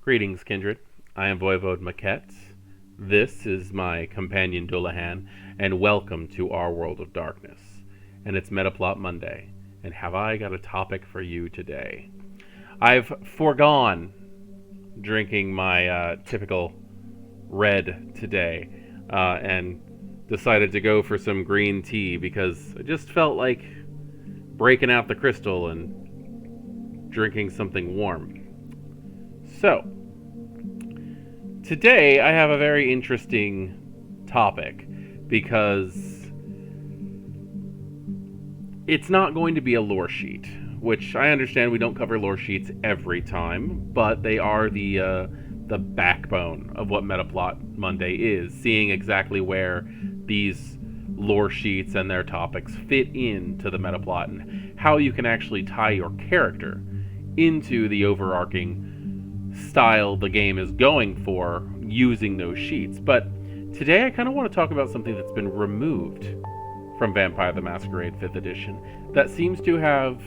Greetings, Kindred. I am Voivode Maquette. This is my companion Dullahan, and welcome to our world of darkness. And it's Metaplot Monday, and have I got a topic for you today? I've foregone drinking my typical red today, and decided to go for some green tea because I just felt like breaking out the crystal and drinking something warm. So, today I have a very interesting topic because it's not going to be a lore sheet, which I understand we don't cover lore sheets every time, but they are the backbone of what Metaplot Monday is, seeing exactly where these lore sheets and their topics fit into the metaplot and how you can actually tie your character into the overarching style the game is going for using those sheets. But today I kind of want to talk about something that's been removed from Vampire the Masquerade 5th edition that seems to have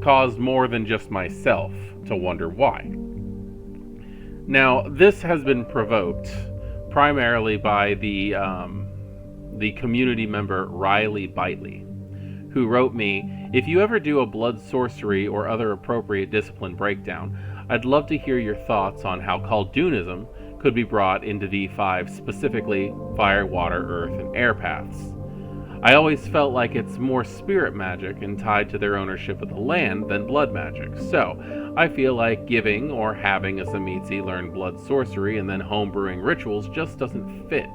caused more than just myself to wonder why. Now, this has been provoked primarily by the community member Riley Bitely, who wrote me, "If you ever do a blood sorcery or other appropriate discipline breakdown, I'd love to hear your thoughts on how Koldunism could be brought into V5, specifically fire, water, earth, and air paths. I always felt like it's more spirit magic and tied to their ownership of the land than blood magic, so I feel like giving or having a Tzimisce learn blood sorcery and then homebrewing rituals just doesn't fit,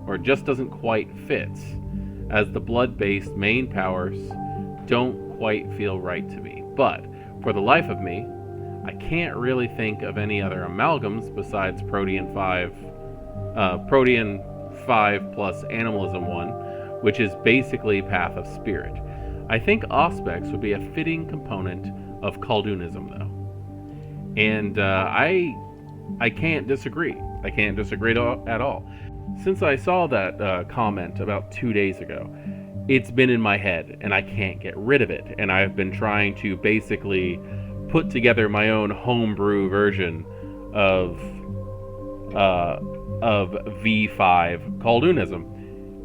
or just doesn't quite fit, as the blood-based main powers don't quite feel right to me. But, for the life of me, I can't really think of any other amalgams besides Protean 5 plus Animalism 1, which is basically Path of Spirit. I think Auspex would be a fitting component of Koldunism, though." And I can't disagree. I can't disagree at all. Since I saw that comment about 2 days ago, it's been in my head, and I can't get rid of it. And I've been trying to basically put together my own homebrew version of V5 Koldunism,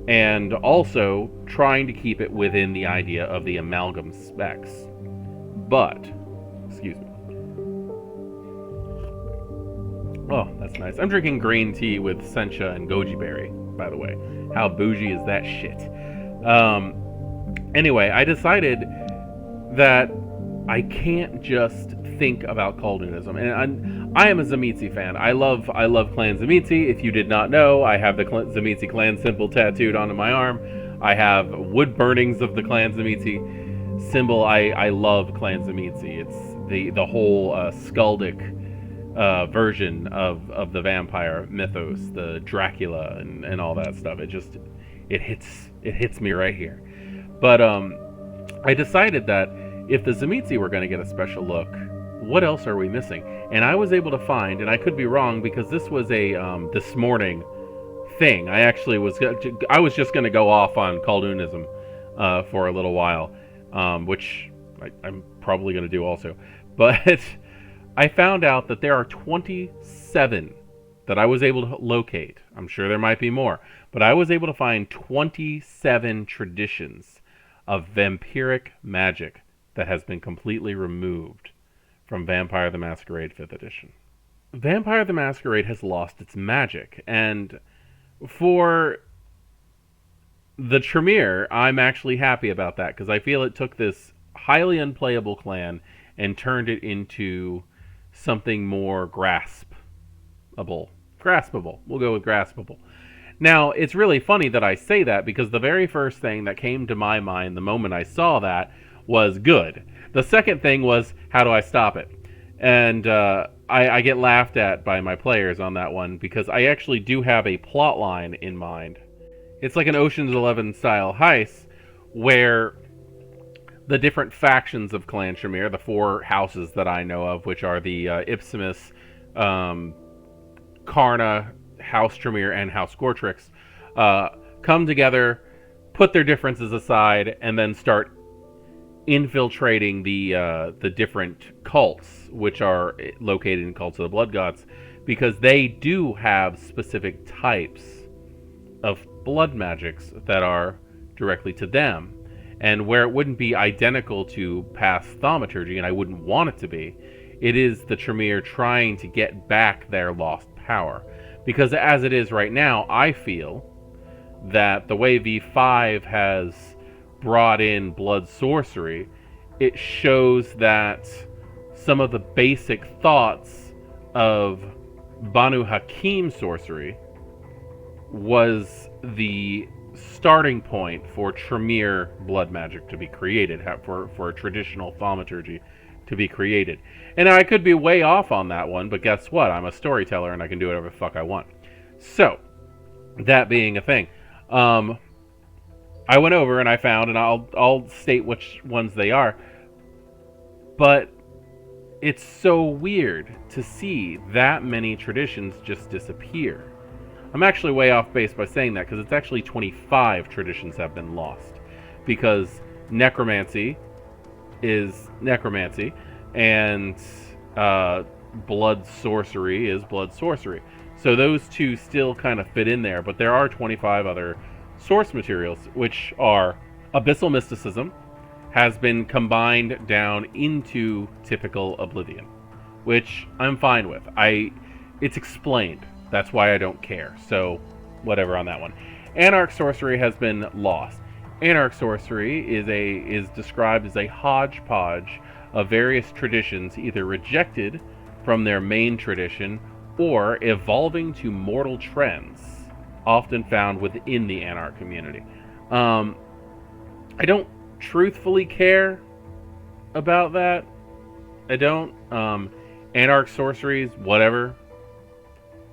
and also trying to keep it within the idea of the amalgam specs. But, excuse me. Oh, that's nice. I'm drinking green tea with sencha and goji berry, by the way. How bougie is that shit? Anyway, I decided that I can't just think about Koldunism. And I am a Tzimisce fan. I love Clan Tzimisce. If you did not know, I have the Tzimisce clan symbol tattooed onto my arm. I have wood burnings of the Clan Tzimisce symbol. I love Clan Tzimisce. It's the whole Skaldic version of the vampire mythos, the Dracula and all that stuff. It hits me right here. But I decided that if the Tzimisce were going to get a special look, what else are we missing? And I was able to find, and I could be wrong because this was a this morning thing. I was just going to go off on Koldunism for a little while, which I'm probably going to do also. But I found out that there are 27 that I was able to locate. I'm sure there might be more, but I was able to find 27 traditions of vampiric magic that has been completely removed from Vampire the Masquerade 5th edition. Vampire the Masquerade has lost its magic, and for the Tremere, I'm actually happy about that, because I feel it took this highly unplayable clan and turned it into something more graspable. We'll go with graspable. Now, it's really funny that I say that, because the very first thing that came to my mind the moment I saw that was good. The second thing was, how do I stop it? And I get laughed at by my players on that one, because I actually do have a plot line in mind. It's like an Ocean's 11 style heist, where the different factions of Clan Tremere, the 4 houses that I know of, which are the Tzimisce, Karna, House Tremere, and House Gortrix, come together, put their differences aside, and then start infiltrating the different cults, which are located in cults of the blood gods, because they do have specific types of blood magics that are directly to them. And where it wouldn't be identical to past thaumaturgy, and I wouldn't want it to be, it is the Tremere trying to get back their lost power. Because as it is right now, I feel that the way V5 has brought in blood sorcery, it shows that some of the basic thoughts of Banu Hakim sorcery was the starting point for Tremere blood magic to be created, for a traditional thaumaturgy to be created. And I could be way off on that one, but guess what? I'm a storyteller and I can do whatever the fuck I want. So, that being a thing, I went over and I found, and I'll state which ones they are, but it's so weird to see that many traditions just disappear. I'm actually way off base by saying that, because it's actually 25 traditions have been lost. Because necromancy is necromancy, and blood sorcery is blood sorcery. So those two still kind of fit in there, but there are 25 other source materials, which are abyssal mysticism has been combined down into typical oblivion, which I'm fine with. It's explained. That's why I don't care. So, whatever on that one. Anarch sorcery has been lost. Anarch sorcery is described as a hodgepodge of various traditions, either rejected from their main tradition or evolving to mortal trends, often found within the Anarch community. I don't truthfully care about that. I don't. Anarch sorceries, whatever.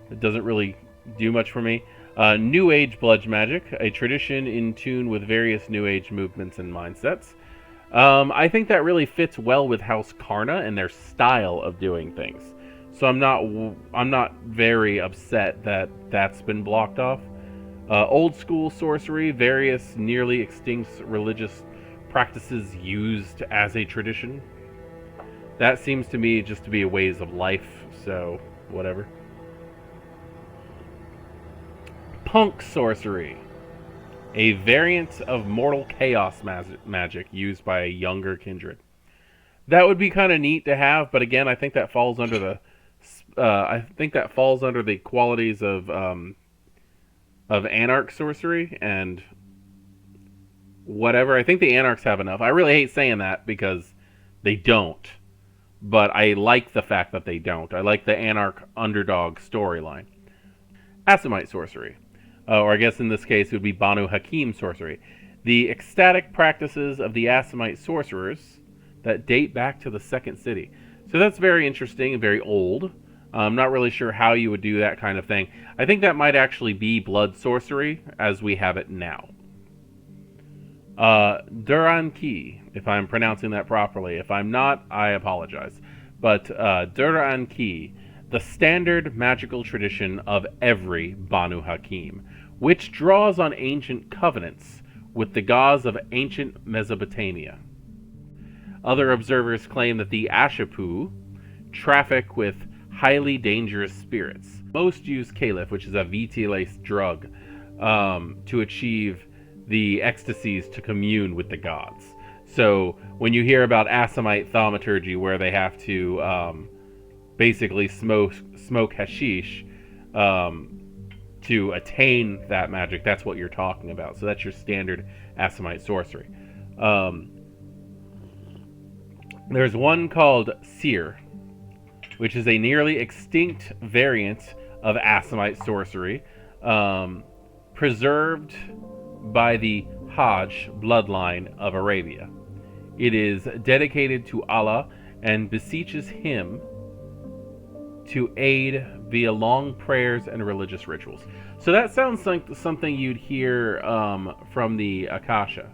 It doesn't really do much for me. New Age blood magic, a tradition in tune with various New Age movements and mindsets. I think that really fits well with House Karna and their style of doing things. So I'm not very upset that that's been blocked off. Old school sorcery, various nearly extinct religious practices used as a tradition. That seems to me just to be a ways of life, so whatever. Punk sorcery, a variant of mortal chaos magic used by a younger kindred. That would be kind of neat to have, but again, I think that falls under the qualities of Anarch sorcery and whatever. I think the Anarchs have enough. I really hate saying that because they don't, but I like the fact that they don't. I like the Anarch underdog storyline. Assamite sorcery. Or I guess in this case it would be Banu Hakim sorcery. The ecstatic practices of the Assamite sorcerers that date back to the Second City. So that's very interesting and very old. I'm not really sure how you would do that kind of thing. I think that might actually be blood sorcery as we have it now. Duran Ki, if I'm pronouncing that properly. If I'm not, I apologize. But Duran Ki, the standard magical tradition of every Banu Hakim, which draws on ancient covenants with the gods of ancient Mesopotamia. Other observers claim that the Ashapu traffic with highly dangerous spirits. Most use Caliph, which is a VT-laced drug, to achieve the ecstasies to commune with the gods. So when you hear about Assamite thaumaturgy, where they have to basically smoke hashish to attain that magic, that's what you're talking about. So that's your standard Assamite sorcery. There's one called Seer, which is a nearly extinct variant of Assamite sorcery, preserved by the Hajj bloodline of Arabia. It is dedicated to Allah and beseeches him to aid via long prayers and religious rituals. So that sounds like something you'd hear from the Akasha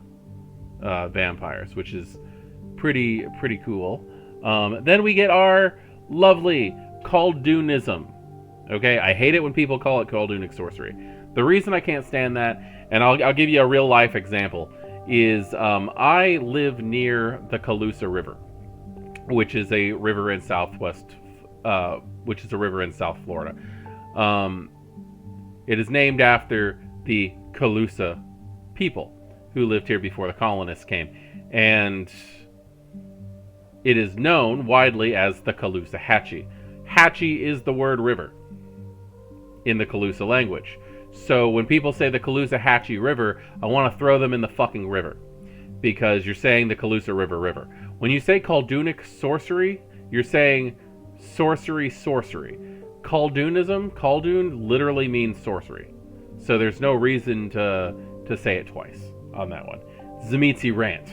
vampires, which is pretty cool. Then we get our lovely Koldunism. Okay, I hate it when people call it Koldunic sorcery. The reason I can't stand that, and I'll give you a real life example, is I live near the Calusa River, which is a river in which is a river in South Florida. Um, it is named after the Calusa people who lived here before the colonists came, and it is known widely as the Calusa Hatchie. Hatchie is the word river in the Calusa language. So when people say the Calusa Hatchie River, I want to throw them in the fucking river, because you're saying the Calusa River. When you say Koldunic sorcery, you're saying sorcery. Koldun literally means sorcery. So there's no reason to say it twice on that one. Tzimisce rant.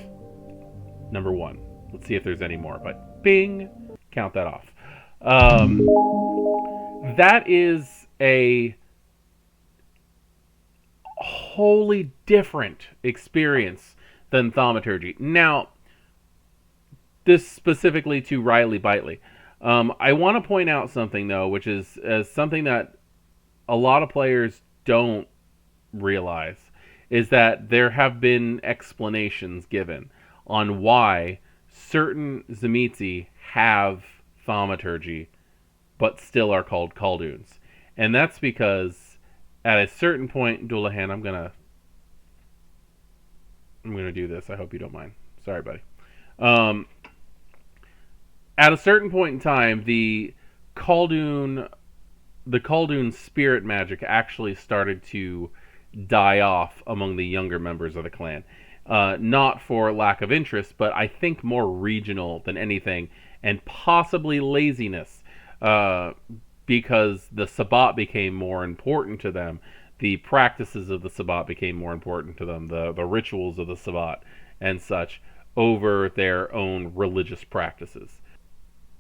Number 1. Let's see if there's any more, but bing, count that off. That is a wholly different experience than Thaumaturgy. Now, this specifically to Riley Bitely. I want to point out something, though, which is something that a lot of players don't realize, is that there have been explanations given on why certain Tzimisce have Thaumaturgy, but still are called Kolduns. And that's because at a certain point, Dullahan, I'm gonna do this. I hope you don't mind. Sorry, buddy. At a certain point in time, the Koldun spirit magic actually started to die off among the younger members of the clan. Not for lack of interest, but I think more regional than anything, and possibly laziness, because the Sabbat became more important to them. The practices of the Sabbat became more important to them, the rituals of the Sabbat and such, over their own religious practices.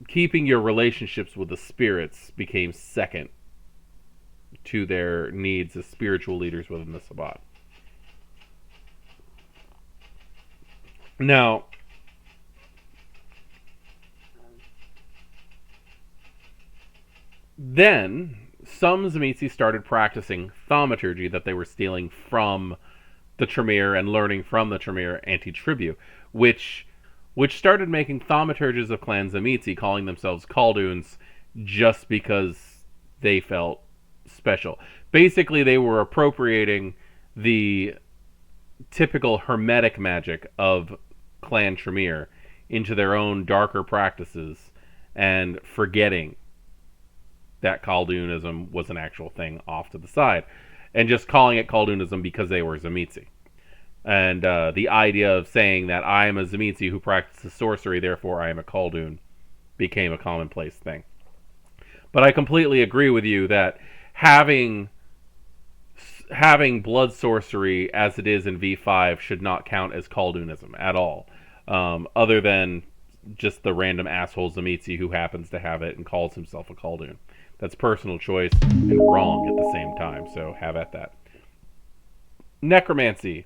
Keeping your relationships with the spirits became second to their needs as spiritual leaders within the Sabbat. Now, then some Tzimisce started practicing Thaumaturgy that they were stealing from the Tremere and learning from the Tremere anti-tribu, which started making thaumaturges of Clan Tzimisce calling themselves Kolduns just because they felt special. Basically, they were appropriating the typical hermetic magic of Clan Tremere into their own darker practices and forgetting that Koldunism was an actual thing off to the side, and just calling it Koldunism because they were Tzimisce. And the idea of saying that I am a Tzimisce who practices sorcery, therefore I am a Koldun, became a commonplace thing. But I completely agree with you that having blood sorcery as it is in V5 should not count as Koldunism at all, other than just the random asshole Tzimisce who happens to have it and calls himself a Koldun. That's personal choice and wrong at the same time, so have at that. Necromancy.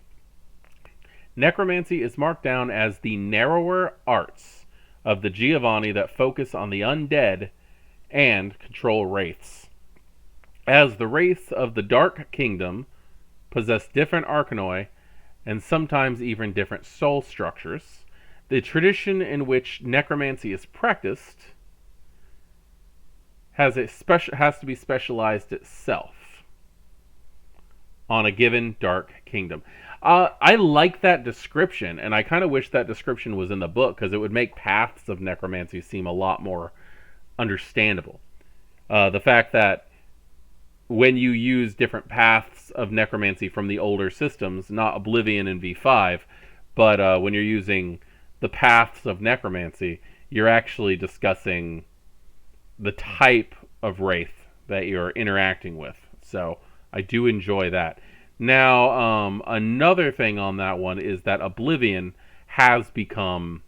Necromancy is marked down as the narrower arts of the Giovanni that focus on the undead and control wraiths. As the wraiths of the Dark Kingdom possess different arcanoi and sometimes even different soul structures, the tradition in which necromancy is practiced has to be specialized itself on a given Dark Kingdom. I like that description, and I kind of wish that description was in the book, because it would make paths of necromancy seem a lot more understandable. The fact that when you use different paths of necromancy from the older systems, not Oblivion and V5, but when you're using the paths of necromancy, you're actually discussing the type of wraith that you're interacting with. So I do enjoy that. Now, another thing on that one is that Oblivion has become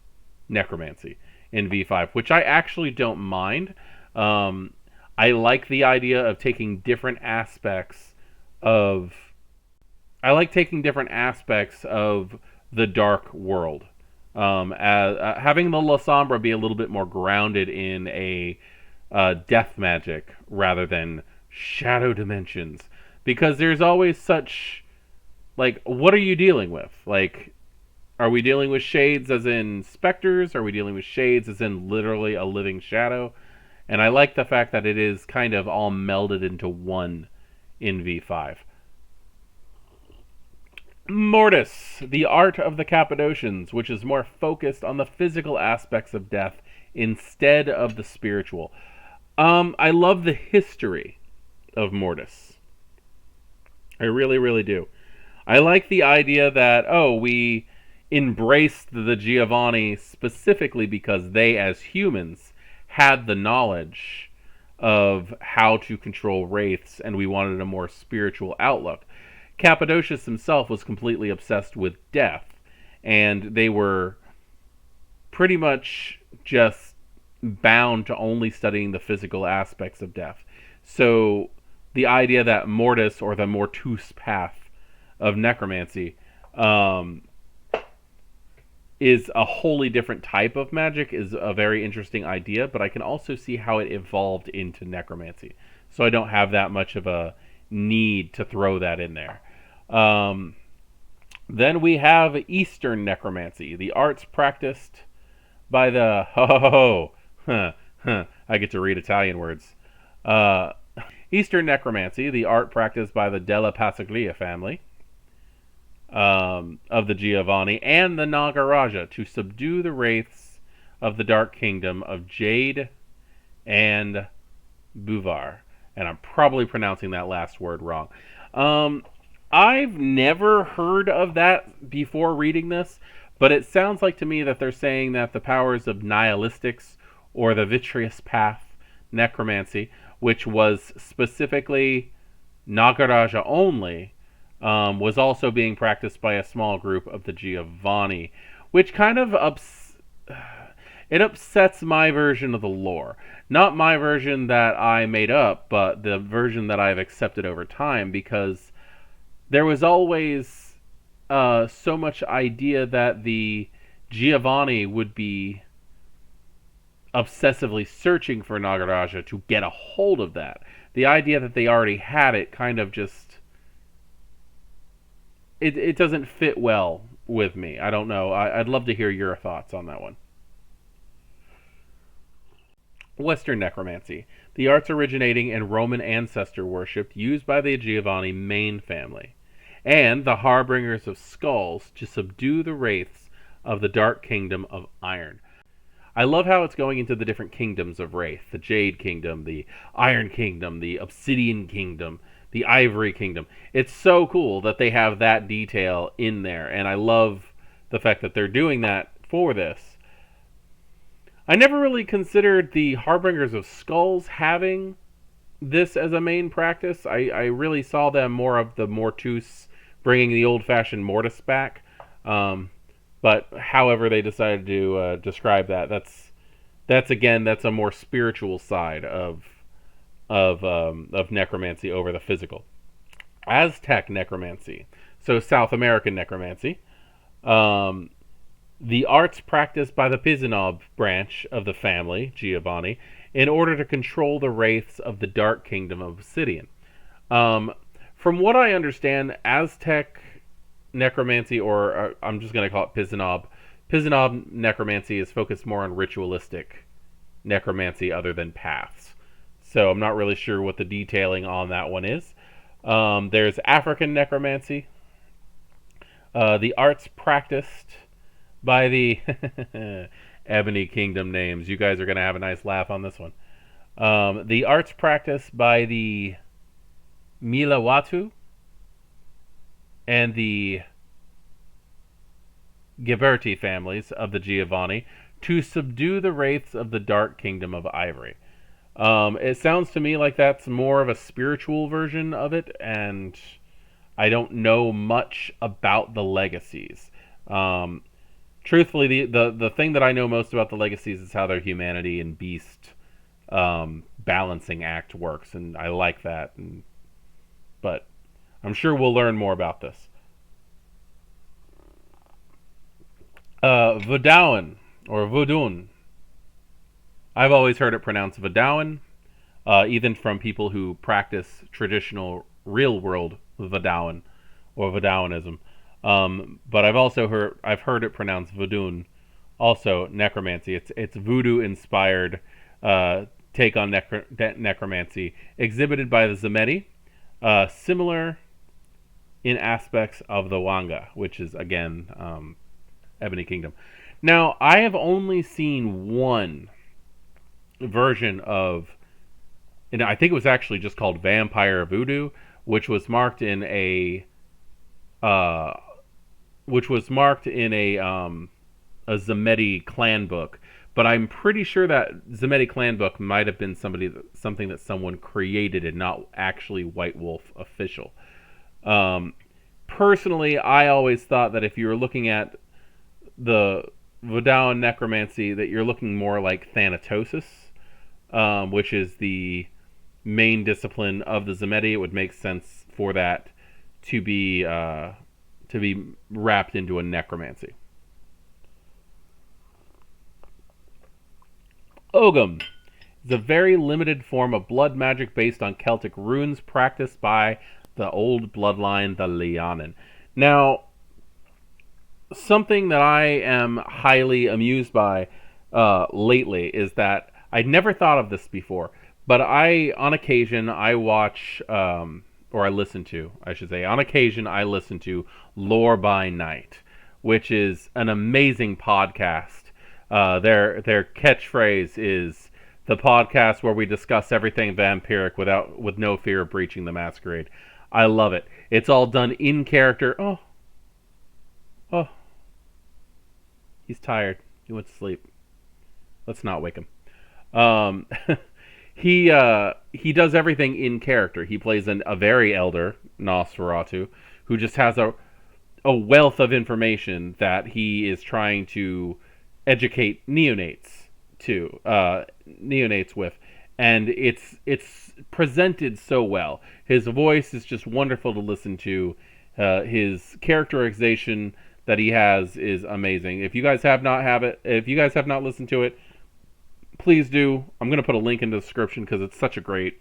necromancy in V5, which I actually don't mind. I like the idea of taking different aspects of... the dark world. Having the La Sombra be a little bit more grounded in a death magic rather than shadow dimensions, because there's always such, like, what are you dealing with? Like, Are we dealing with shades as in specters? Are we dealing with shades as in literally a living shadow? And I like the fact that it is kind of all melded into one in V5. Mortis, the art of the Cappadocians, which is more focused on the physical aspects of death instead of the spiritual. I love the history of Mortis. I really, really do. I like the idea that, we embraced the Giovanni specifically because they, as humans, had the knowledge of how to control wraiths, and we wanted a more spiritual outlook. Cappadocius himself was completely obsessed with death, and they were pretty much just bound to only studying the physical aspects of death. So the idea that Mortis, or the Mortus path of necromancy, is a wholly different type of magic is a very interesting idea, but I can also see how it evolved into necromancy. So I don't have that much of a need to throw that in there. Then we have Eastern necromancy, the arts practiced by the I get to read Italian words. Eastern necromancy, the art practiced by the Della Passaglia family of the Giovanni and the Nagaraja to subdue the wraiths of the Dark Kingdom of Jade and Buvar. And I'm probably pronouncing that last word wrong. I've never heard of that before reading this, but it sounds like to me that they're saying that the powers of nihilistics, or the vitreous path necromancy, which was specifically Nagaraja only, was also being practiced by a small group of the Giovanni, which kind of upsets my version of the lore. Not my version that I made up, but the version that I've accepted over time, because there was always so much idea that the Giovanni would be obsessively searching for Nagaraja to get a hold of that. The idea that they already had it kind of just... It doesn't fit well with me. I don't know. I'd love to hear your thoughts on that one. Western necromancy, the arts originating in Roman ancestor worship used by the Giovanni main family, and the harbingers of skulls to subdue the wraiths of the Dark Kingdom of Iron. I love how it's going into the different kingdoms of Wraith. The Jade Kingdom, the Iron Kingdom, the Obsidian Kingdom, the Ivory Kingdom. It's so cool that they have that detail in there, and I love the fact that they're doing that for this. I never really considered the Harbingers of Skulls having this as a main practice. I really saw them more of the Mortus, bringing the old-fashioned Mortis back. But however they decided to describe that, that's a more spiritual side of necromancy over the physical. Aztec necromancy, so South American necromancy, the arts practiced by the Pizanob branch of the family, Giovanni, in order to control the wraiths of the Dark Kingdom of Obsidian. From what I understand, Aztec necromancy, or I'm just going to call it Pizanob necromancy is focused more on ritualistic necromancy other than paths. So I'm not really sure what the detailing on that one is. There's African necromancy, the arts practiced by the Ebony Kingdom names. You guys are going to have a nice laugh on this one. The arts practiced by the Milawatu and the Ghiberti families of the Giovanni to subdue the wraiths of the Dark Kingdom of Ivory. It sounds to me like that's more of a spiritual version of it, and I don't know much about the legacies. Truthfully, the thing that I know most about the legacies is how their humanity and beast balancing act works, and I like that. But I'm sure we'll learn more about this. Vodouin, or Vodun. I've always heard it pronounced Vodouin, even from people who practice traditional real-world Vodouin, or Vodouinism. But I've heard it pronounced voodoo, also necromancy. It's voodoo inspired take on necromancy, exhibited by the Zemeti, similar in aspects of the Wanga, which is again Ebony Kingdom. Now, I have only seen one version of, and I think it was actually just called Vampire Voodoo, which was marked in uh, a Zemeti clan book. But I'm pretty sure that Zemeti clan book might have been something that someone created and not actually White Wolf official. Um, Personally, I always thought that if you were looking at the Voodoo and Necromancy, that you're looking more like Thanatosis, which is the main discipline of the Zemeti. It would make sense for that to be wrapped into a necromancy. Ogam is a very limited form of blood magic based on Celtic runes practiced by the old bloodline, the Leonin. Now, something that I am highly amused by lately is that I'd never thought of this before, but on occasion, I watch, or I listen to, I should say, on occasion, I listen to Lore by Night, which is an amazing podcast. Their catchphrase is the podcast where we discuss everything vampiric with no fear of breaching the masquerade. I love it. It's all done in character. Oh, he's tired. He went to sleep. Let's not wake him. Um, he does everything in character. He plays a very elder Nosferatu who just has a wealth of information that he is trying to educate neonates with, and it's presented so well. His voice is just wonderful to listen to. His characterization that he has is amazing. If you guys have not listened to it, please do. I'm going to put a link in the description because it's such a great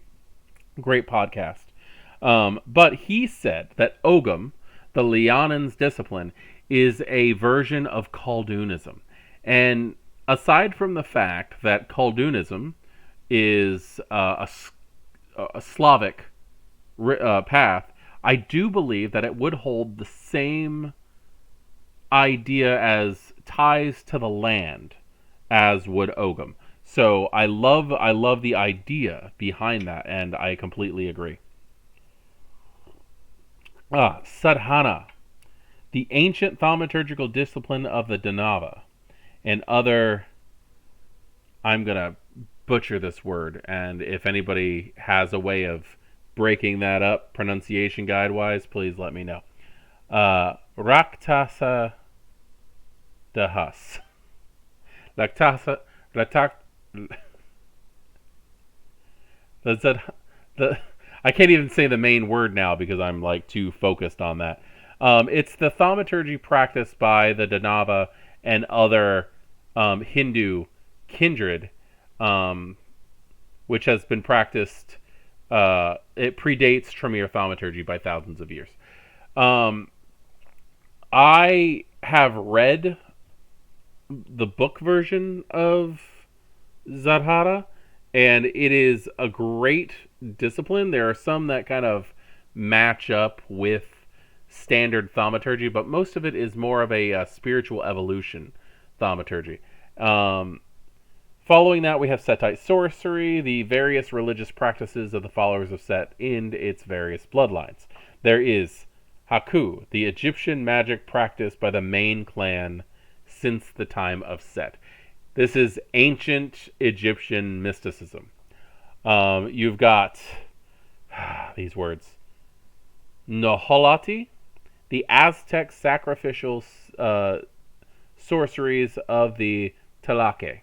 podcast. But he said that Ogam, the Leonin's discipline, is a version of Koldunism. And aside from the fact that Koldunism is a Slavic path, I do believe that it would hold the same idea as ties to the land as would Ogam. So I love the idea behind that, and I completely agree. Sadhana, the ancient thaumaturgical discipline of the Danava, and other. I'm gonna butcher this word, and if anybody has a way of breaking that up, pronunciation guide wise, please let me know. Raktasa dahas. Lactasa. The I can't even say the main word now because I'm like too focused on that. It's the thaumaturgy practiced by the Danava and other Hindu kindred, which has been practiced. It predates Tremere thaumaturgy by thousands of years. I have read the book version of Zadhara, and it is a great discipline. There are some that kind of match up with standard thaumaturgy, but most of it is more of a spiritual evolution thaumaturgy. Following that, we have Setite sorcery, the various religious practices of the followers of Set in its various bloodlines. There is Haku, the Egyptian magic practiced by the main clan since the time of Set. This is ancient Egyptian mysticism. You've got these words. Noholati, the Aztec sacrificial sorceries of the Tlaque,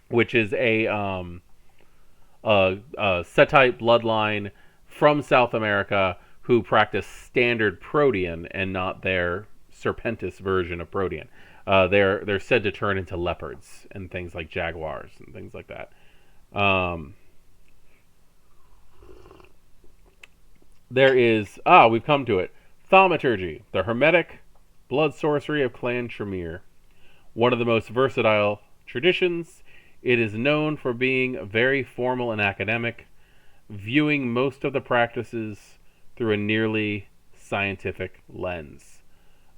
which is a Setite bloodline from South America who practice standard Protean and not their Serpentis version of Protean. They're said to turn into leopards and things like jaguars and things like that. There is we've come to it. Thaumaturgy, the Hermetic blood sorcery of Clan Tremere. One of the most versatile traditions, it is known for being very formal and academic, viewing most of the practices through a nearly scientific lens.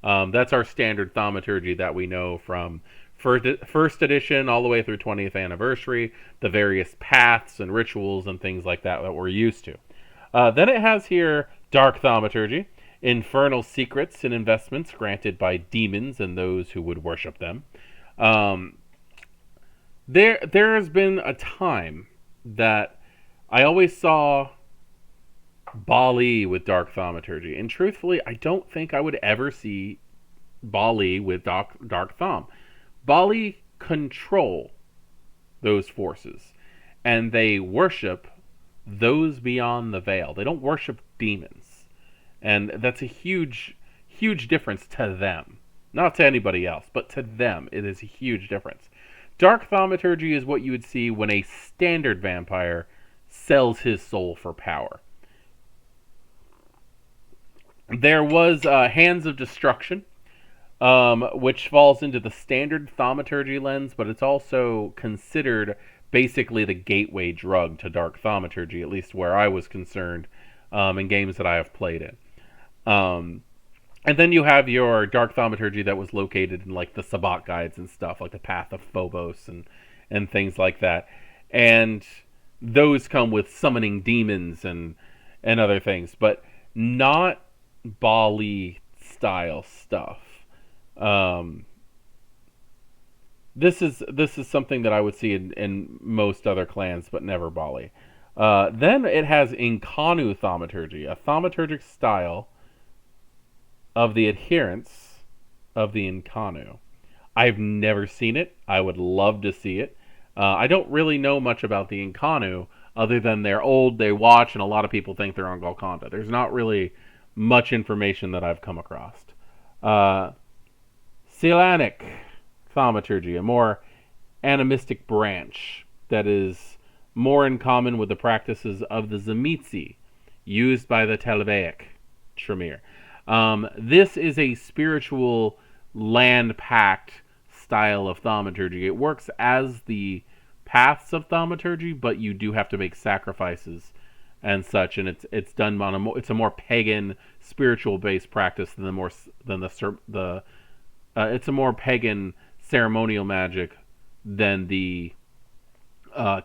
That's our standard thaumaturgy that we know from first edition all the way through 20th anniversary, the various paths and rituals and things like that that we're used to. Then it has here Dark Thaumaturgy, infernal secrets and investments granted by demons and those who would worship them. Um, there has been a time that I always saw Bali with Dark Thaumaturgy, and truthfully, I don't think I would ever see Bali with Dark Thom. Bali control those forces, and they worship those beyond the veil. They don't worship demons, and that's a huge, huge difference to them. Not to anybody else, but to them, it is a huge difference. Dark Thaumaturgy is what you would see when a standard vampire sells his soul for power. There was Hands of Destruction, which falls into the standard thaumaturgy lens, but it's also considered basically the gateway drug to dark thaumaturgy, at least where I was concerned in games that I have played in. And then you have your dark thaumaturgy that was located in like the Sabbat guides and stuff, like the Path of Phobos and things like that. And those come with summoning demons and other things, but not Bali style stuff. This is something that I would see in most other clans, but never Bali. Then it has Inkanu Thaumaturgy, a thaumaturgic style of the adherents of the Inkanu. I've never seen it. I would love to see it. I don't really know much about the Inkanu, other than they're old, they watch, and a lot of people think they're on Golconda. There's not really much information that I've come across. Silanic Thaumaturgy, a more animistic branch that is more in common with the practices of the Tzimisce used by the Televaic Tremere. This is a spiritual land-packed style of thaumaturgy. It works as the paths of thaumaturgy, but you do have to make sacrifices and such, and it's done on it's a more pagan, spiritual-based practice than it's a more pagan ceremonial magic than the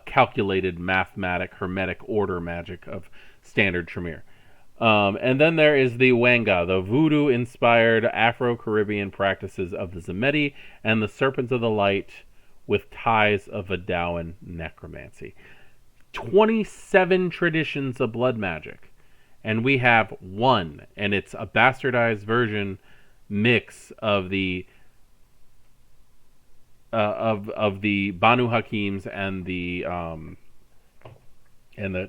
calculated mathematic hermetic order magic of standard Tremere. And then there is the Wanga, the voodoo-inspired Afro-Caribbean practices of the Zemeti and the Serpents of the Light with ties of Vidawan necromancy. 27 traditions of blood magic, and we have one, and it's a bastardized version mix of the Banu Hakims and the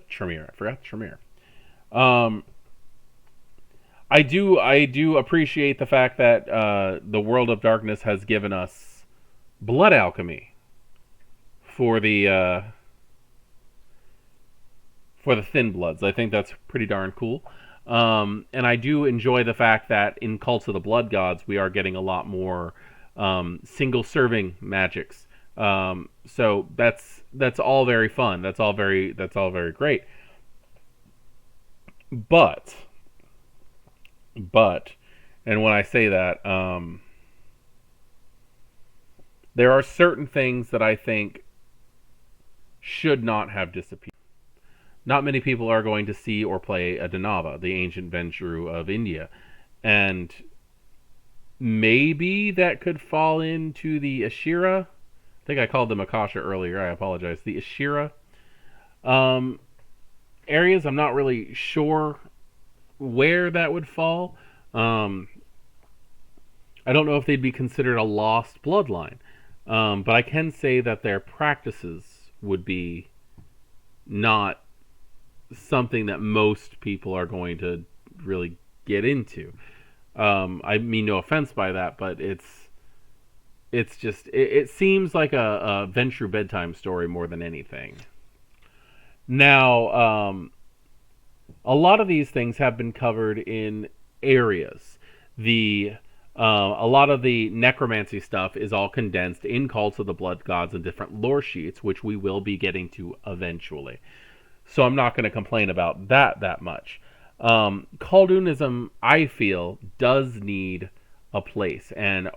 Tremere. I forgot Tremere. I do appreciate the fact that the World of Darkness has given us blood alchemy for the Thin Bloods. I think that's pretty darn cool. And I do enjoy the fact that in Cults of the Blood Gods we are getting a lot more single serving magics. So that's all very fun. That's all very great. But, and when I say that, there are certain things that I think should not have disappeared. Not many people are going to see or play a Danava, the ancient Ventrue of India. And maybe that could fall into the Ashira. I think I called them Akasha earlier. I apologize. The Ashira areas. I'm not really sure where that would fall. I don't know if they'd be considered a lost bloodline. But I can say that their practices would be not something that most people are going to really get into. I mean no offense by that, but it's just it seems like a Ventrue bedtime story more than anything. Now, a lot of these things have been covered in areas. The A lot of the necromancy stuff is all condensed in Cults of the Blood Gods and different lore sheets, which we will be getting to eventually. So I'm not going to complain about that much. Koldunism, I feel, does need a place. And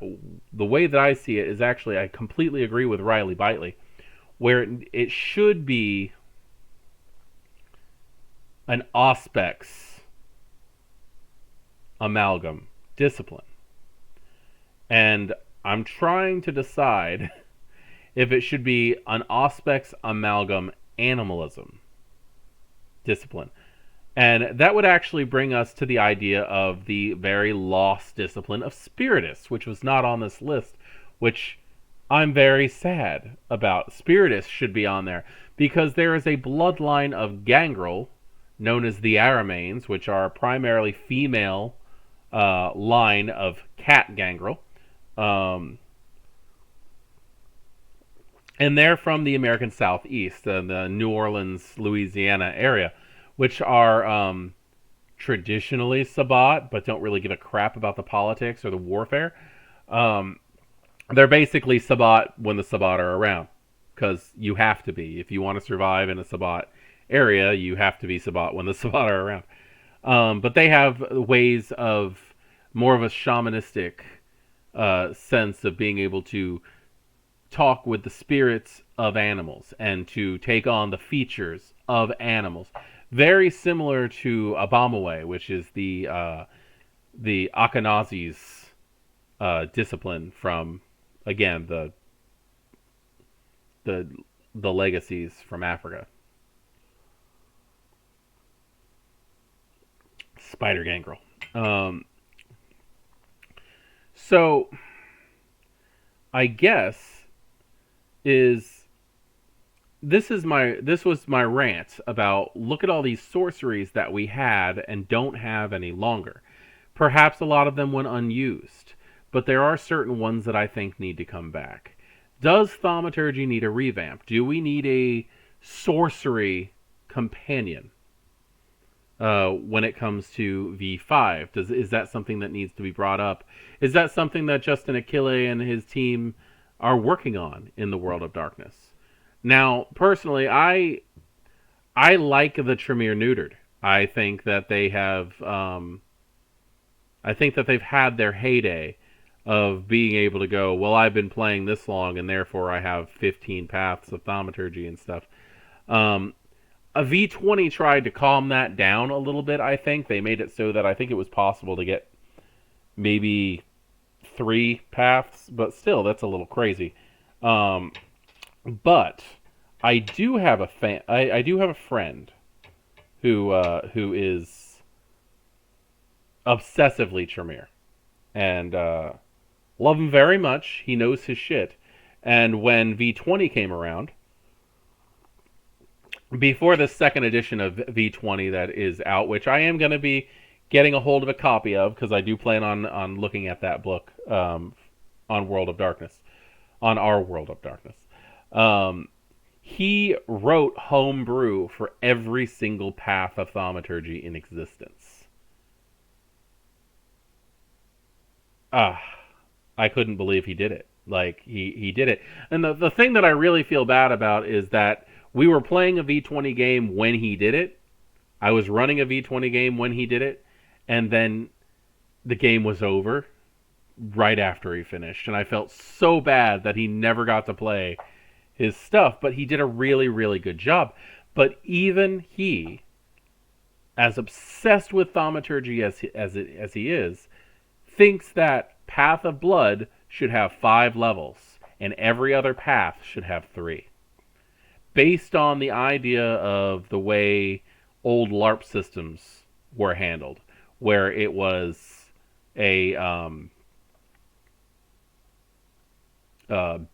the way that I see it is actually, I completely agree with Riley Bitely, where it should be an Auspex amalgam discipline. And I'm trying to decide if it should be an Auspex amalgam animalism discipline. And that would actually bring us to the idea of the very lost discipline of Spiritus, which was not on this list, which I'm very sad about. Spiritus should be on there, because there is a bloodline of gangrel, known as the Aramanes, which are primarily female line of cat gangrel. And they're from the American Southeast, the New Orleans, Louisiana area, which are traditionally Sabbat, but don't really give a crap about the politics or the warfare. They're basically Sabbat when the Sabbat are around, because you have to be. If you want to survive in a Sabbat area, you have to be Sabbat when the Sabbat are around. But they have ways of more of a shamanistic sense of being able to talk with the spirits of animals and to take on the features of animals. Very similar to Abamawe, which is the Akenazi's discipline from, again, the legacies from Africa. Spider gangrel. So I guess this was my rant about, look at all these sorceries that we had and don't have any longer. Perhaps a lot of them went unused, but there are certain ones that I think need to come back. Does Thaumaturgy need a revamp? Do we need a sorcery companion when it comes to V5? Is that something that needs to be brought up? Is that something that Justin Achille and his team are working on in the World of Darkness? Now, personally, I like the Tremere neutered. I think that they have I think that they've had their heyday of being able to go, well, I've been playing this long, and therefore I have 15 paths of Thaumaturgy and stuff. A V20 tried to calm that down a little bit, I think. They made it so that I think it was possible to get maybe 3 paths, but still, that's a little crazy. But I do have I do have a friend who is obsessively Tremere, and love him very much. He knows his shit. And when V20 came around, before the second edition of V20 that is out, which I am going to be getting a hold of a copy of, because I do plan on looking at that book on World of Darkness, on our World of Darkness. He wrote homebrew for every single path of Thaumaturgy in existence. I couldn't believe he did it. Like, he did it. And the thing that I really feel bad about is that we were playing a V20 game when he did it. I was running a V20 game when he did it. And then the game was over right after he finished. And I felt so bad that he never got to play his stuff. But he did a really, really good job. But even he, as obsessed with Thaumaturgy as he is, thinks that Path of Blood should have 5 levels. And every other path should have 3. Based on the idea of the way old LARP systems were handled, where it was a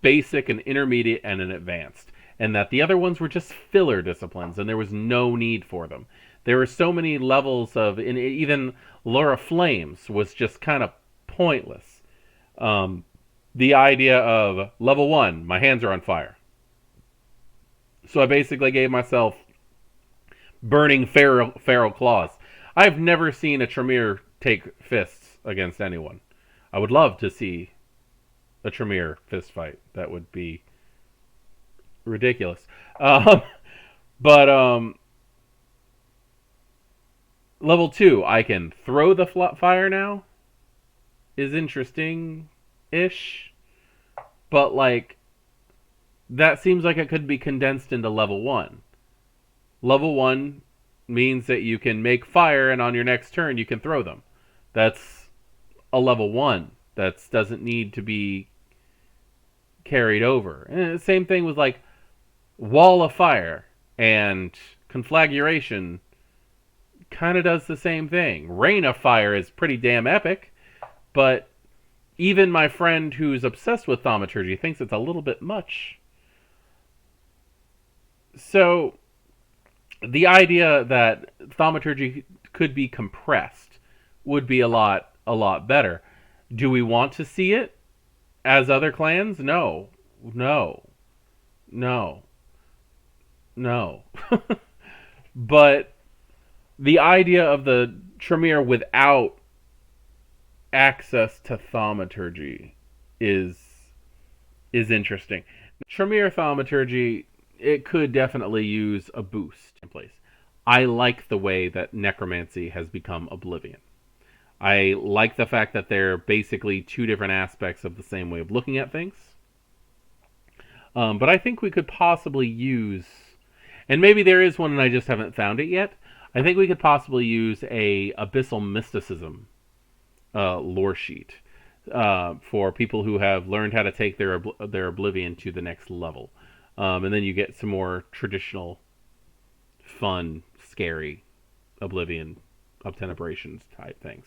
basic, an intermediate, and an advanced, and that the other ones were just filler disciplines, and there was no need for them. There were so many levels of, and even Laura Flames was just kind of pointless. The idea of level 1, my hands are on fire. So I basically gave myself burning feral claws. I've never seen a Tremere take fists against anyone. I would love to see a Tremere fist fight. That would be ridiculous. Um, but level 2, I can throw the fire now. Is interesting ish. But, like, that seems like it could be condensed into level 1. Level 1 means that you can make fire, and on your next turn, you can throw them. That's a level 1. That doesn't need to be carried over. And same thing with, like, Wall of Fire and Conflagration kind of does the same thing. Rain of Fire is pretty damn epic, but even my friend who's obsessed with Thaumaturgy thinks it's a little bit much. So, the idea that Thaumaturgy could be compressed would be a lot better. Do we want to see it as other clans? No. No. No. No. But the idea of the Tremere without access to Thaumaturgy is interesting. Tremere Thaumaturgy, it could definitely use a boost in place. I like the way that Necromancy has become Oblivion. I like the fact that they're basically two different aspects of the same way of looking at things. But I think we could possibly use, and maybe there is one and I just haven't found it yet, I think we could possibly use a Abyssal Mysticism lore sheet for people who have learned how to take their Oblivion to the next level. And then you get some more traditional, fun, scary Oblivion obtenebrations type things.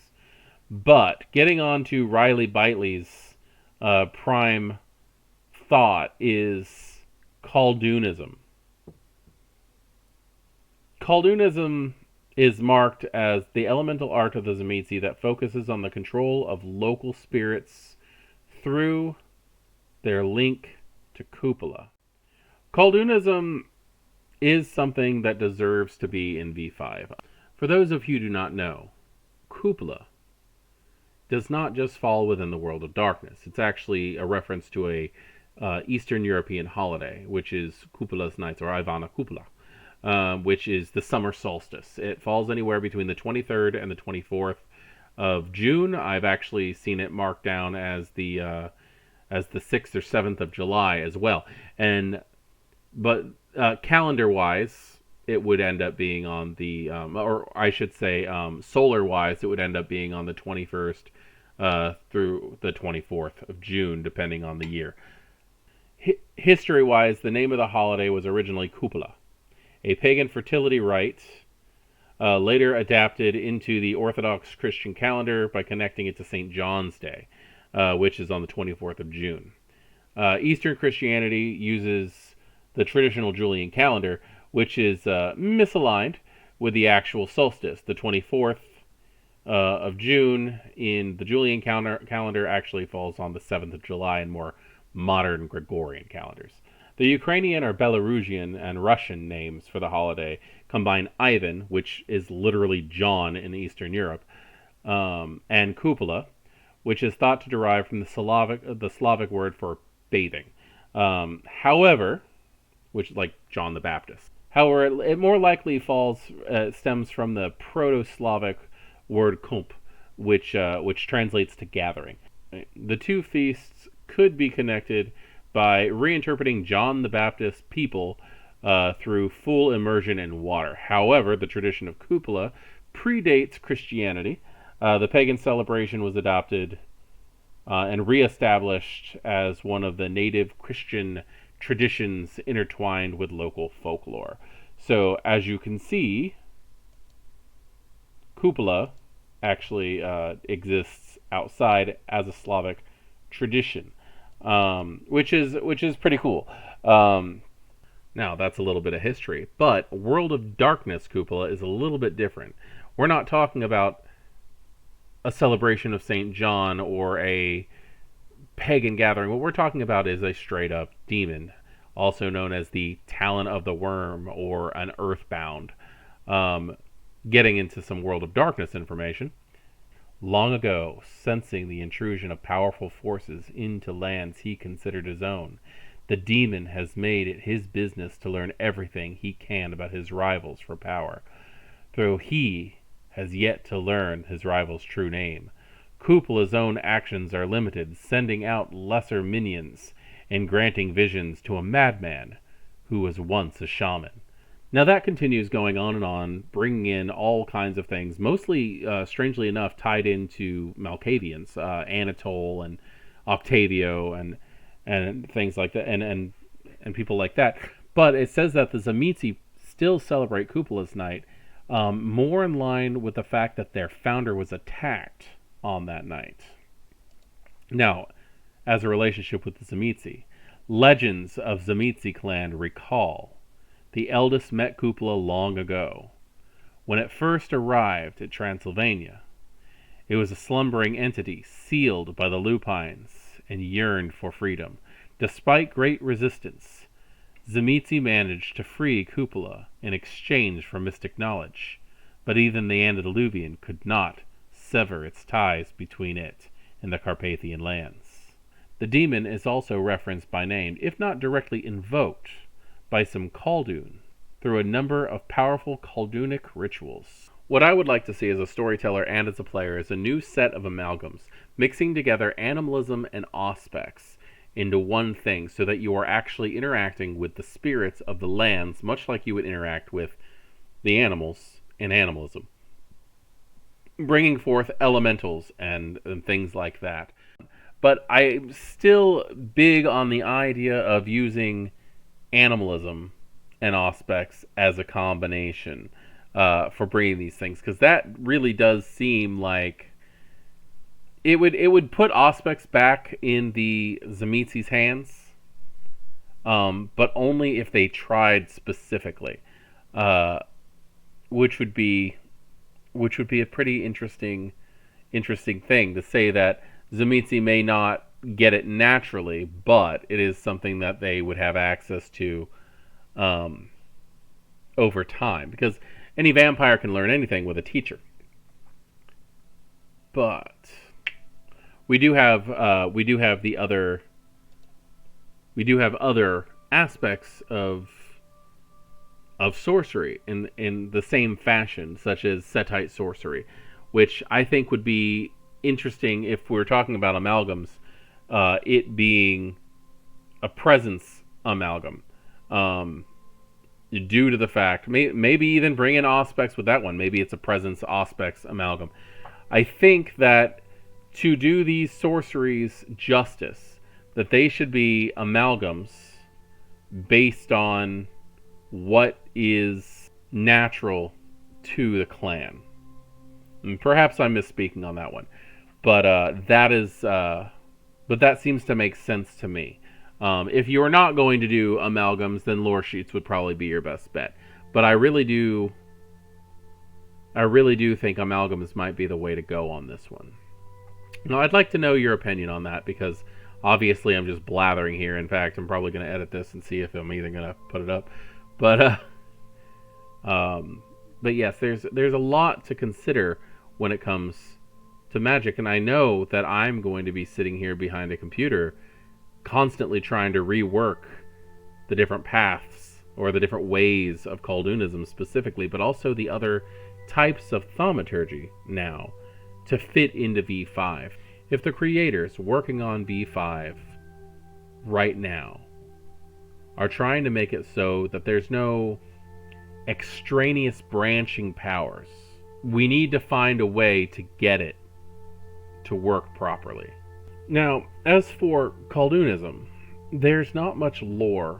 But getting on to Riley Bitely's prime thought is Koldunism. Koldunism is marked as the elemental art of the Tzimisce that focuses on the control of local spirits through their link to Cupola. Koldunism is something that deserves to be in V5. For those of you who do not know, Cupola does not just fall within the world of darkness. It's actually a reference to a Eastern European holiday, which is Cupola's Nights, or Ivana Cupola, which is the summer solstice. It falls anywhere between the 23rd and the 24th of June. I've actually seen it marked down as the 6th or 7th of July as well. But calendar-wise, it would end up being on the, or I should say, solar-wise, it would end up being on the 21st through the 24th of June, depending on the year. History-wise, the name of the holiday was originally Cupola, a pagan fertility rite, later adapted into the Orthodox Christian calendar by connecting it to St. John's Day, which is on the 24th of June. Eastern Christianity uses the traditional Julian calendar, which is misaligned with the actual solstice. The 24th of June in the Julian calendar actually falls on the 7th of July in more modern Gregorian calendars. The Ukrainian or Belarusian and Russian names for the holiday combine Ivan, which is literally John in Eastern Europe, and Cupola, which is thought to derive from the Slavic word for bathing. However, which like John the Baptist. However, it more likely stems from the Proto-Slavic word kump, which translates to gathering. The two feasts could be connected by reinterpreting John the Baptist's people through full immersion in water. However, the tradition of Cupola predates Christianity. The pagan celebration was adopted and reestablished as one of the native Christian traditions intertwined with local folklore. So, as you can see, Cupola actually exists outside as a Slavic tradition, which is pretty cool. Now, that's a little bit of history, but World of Darkness Cupola is a little bit different. We're not talking about a celebration of St. John or a pagan gathering. What we're talking about is a straight up demon, also known as the Talon of the Worm or an Earthbound. Getting into some World of Darkness information. Long ago, sensing the intrusion of powerful forces into lands he considered his own, the demon has made it his business to learn everything he can about his rivals for power, though he has yet to learn his rival's true name. Kupala's own actions are limited, sending out lesser minions and granting visions to a madman who was once a shaman. Now that continues going on, bringing in all kinds of things, mostly, strangely enough, tied into Malkavians, Anatole and Octavio and things like that, and people like that. But it says that the Tzimisce still celebrate Kupala's night, more in line with the fact that their founder was attacked on that night. Now, as a relationship with the Tzimisce, legends of Tzimisce clan recall the eldest met Kupala long ago. When it first arrived at Transylvania, it was a slumbering entity sealed by the lupines and yearned for freedom. Despite great resistance, Tzimisce managed to free Kupala in exchange for mystic knowledge, but even the antediluvian could not sever its ties between it and the Carpathian lands. The demon is also referenced by name, if not directly invoked, by some Koldun through a number of powerful Koldunic rituals. What I would like to see as a storyteller and as a player is a new set of amalgams, mixing together animalism and auspex into one thing so that you are actually interacting with the spirits of the lands, much like you would interact with the animals in animalism, bringing forth elementals and things like that. But I'm still big on the idea of using animalism and auspex as a combination for bringing these things, because that really does seem like it would put auspex back in the Tzimisce's hands, but only if they tried specifically, which would be a pretty interesting thing to say, that Tzimisce may not get it naturally, but it is something that they would have access to over time, because any vampire can learn anything with a teacher. But we do have other aspects of sorcery in the same fashion, such as Setite sorcery, which I think would be interesting if we're talking about amalgams, it being a presence amalgam, due to the fact, maybe even bring in auspex with that one. Maybe it's a presence auspex amalgam. I think that to do these sorceries justice, that they should be amalgams based on what is natural to the clan. And perhaps I'm misspeaking on that one, but that seems to make sense to me. If you are not going to do amalgams, then lore sheets would probably be your best bet. But I really do think amalgams might be the way to go on this one. Now, I'd like to know your opinion on that, because obviously I'm just blathering here. In fact, I'm probably going to edit this and see if I'm even going to put it up. But yes, there's a lot to consider when it comes to magic, and I know that I'm going to be sitting here behind a computer constantly trying to rework the different paths or the different ways of Koldunism specifically, but also the other types of thaumaturgy now to fit into V5. If the creators working on V5 right now are trying to make it so that there's no extraneous branching powers, we need to find a way to get it to work properly. Now, as for Koldunism, there's not much lore.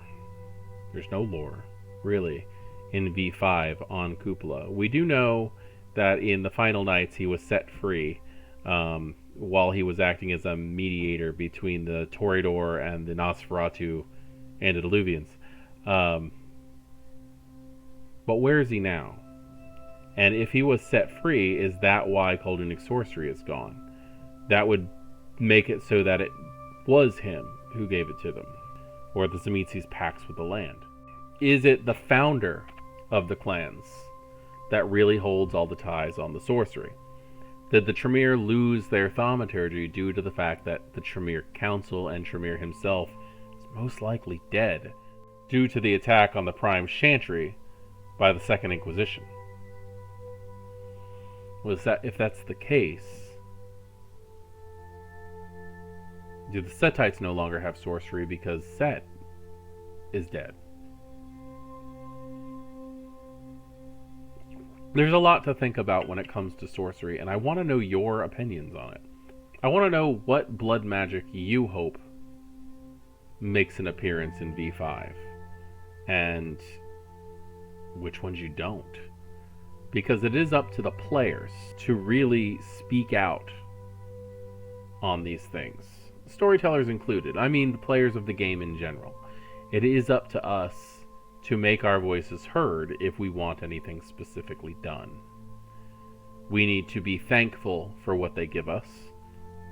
There's no lore, really, in V5 on Kupala. We do know that in the final nights he was set free while he was acting as a mediator between the Toreador and the Nosferatu antediluvians. But where is he now? And if he was set free, is that why Koldunic sorcery is gone? That would make it so that it was him who gave it to them, or the Tzimisce's pacts with the land. Is it the founder of the clans that really holds all the ties on the sorcery? Did the Tremere lose their thaumaturgy due to the fact that the Tremere Council and Tremere himself is most likely dead due to the attack on the Prime Chantry by the Second Inquisition? If that's the case, do the Setites no longer have sorcery because Set is dead? There's a lot to think about when it comes to sorcery, and I want to know your opinions on it. I want to know what blood magic you hope makes an appearance in V5, and which ones you don't. Because it is up to the players to really speak out on these things. Storytellers included. I mean the players of the game in general. It is up to us to make our voices heard if we want anything specifically done. We need to be thankful for what they give us,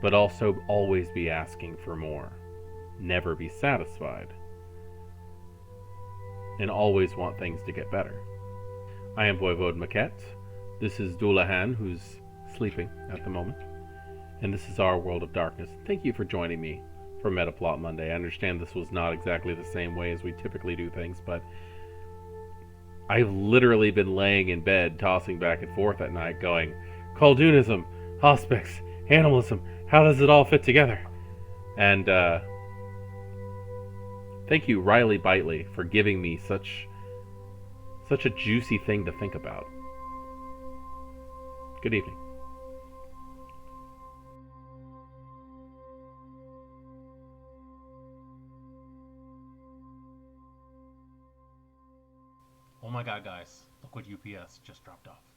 but also always be asking for more. Never be satisfied. And always want things to get better. I am Voivode Maquette. This is Doulahan, who's sleeping at the moment. And this is our World of Darkness. Thank you for joining me for Metaplot Monday. I understand this was not exactly the same way as we typically do things, but I've literally been laying in bed, tossing back and forth at night, going, Koldunism, Hospix, Animalism, how does it all fit together? And thank you, Riley Bitely, for giving me such a juicy thing to think about. Good evening. Oh my god, guys, look what UPS just dropped off.